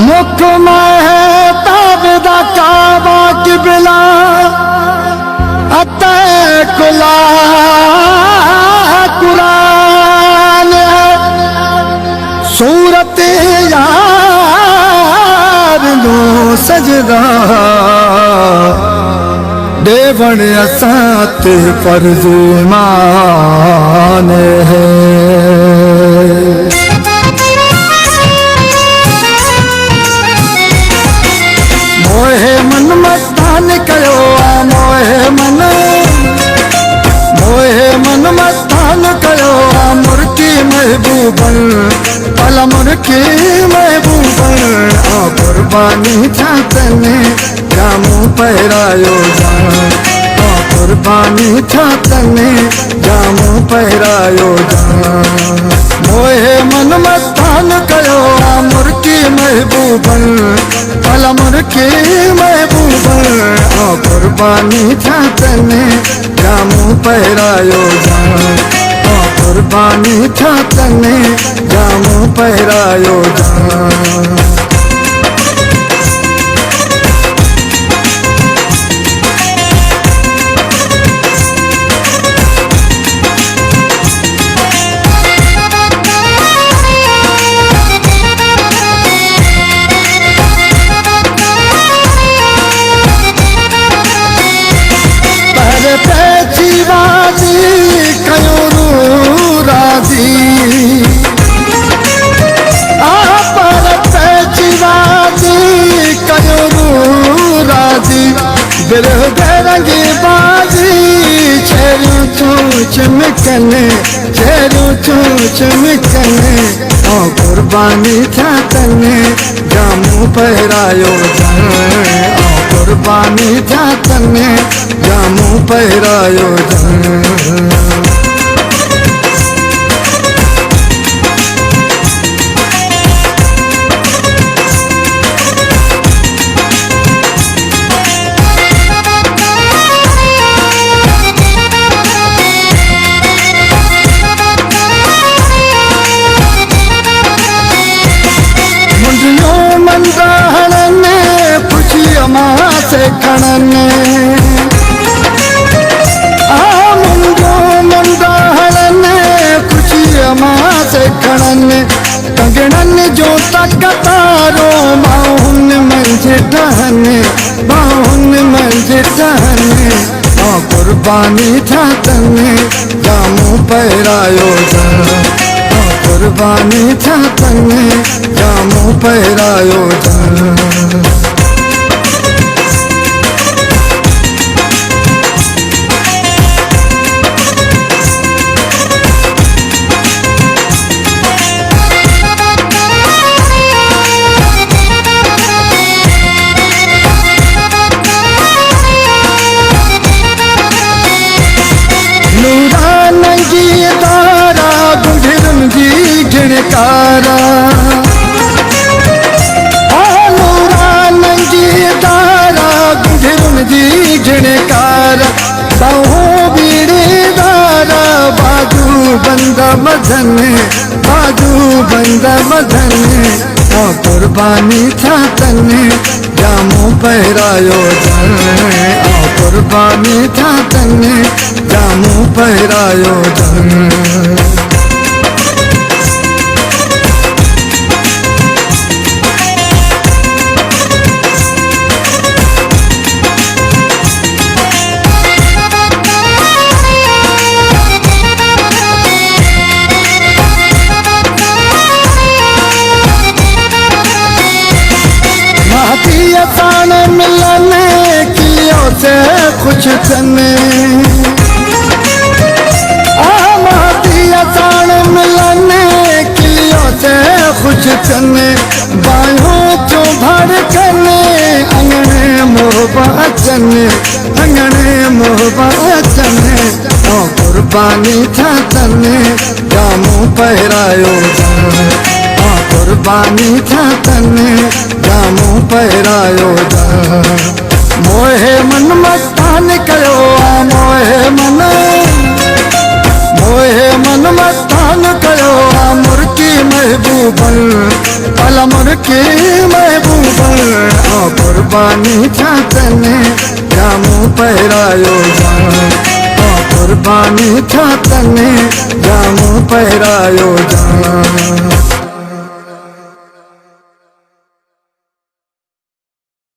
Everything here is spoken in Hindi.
मुख में ताबदा काबा की बिला अतः कुला कुरान सूरत यार नो सजदा देवण असात फर्जुमान है। मोहे मन मस्तान कयो मोहे मन मस्तान कयो मुर्की महबूबन पल मुर्की महबूबन कुर्बानी छातने जामू पहरायो जान कुर्बानी छातने जामू पहरायो जान। मोहे मन मस्तान कयो मुर्की महबूबन पल मुर्की महबूबन कुर्बानी छातने जामू पहरायो जान कुर्बानी छातने जामू पहरायो जान। रंगी बाजी चेरू चमकने चेरू चमकने कुर्बानी छातने जामू पहरायो जान कुर्बानी छातने जामू पहरायो जान। से खणने मुंडो मुंडाहने खुशी अमा से खणने कंगणन जो तकतारो बाहुन मंझ टहने बाहुन मंझ टहने कुर्बानी छातने जामू पहरायो जान कुर्बानी छातने जामू पहरायो जान। झिणकारा नंगी तारा गुजरुन जी झिणकारा बहु बीड़े दारा बाजू बंद मधने बाजू बंद मधने कुर्बानी छातने जामू पहरायो जान कुर्बानी छातने जामू पहरायो जान। मिलने कियो से कुछ तने मिलने कियो से कुछ तने बाहों तो भर कने अंगने मोहब्बतने अंगने मोहब्बतने कुर्बानी छातने जामू पहरायो जान कुर्बानी छातने जामू पहरायो जान। मोहे मन मस्तान कयो मोहे मन मस्तान की महबूबा कुर्बानी था तने जामू पहिरायो जान कुर्बानी था तने जामू पहिरायो जान।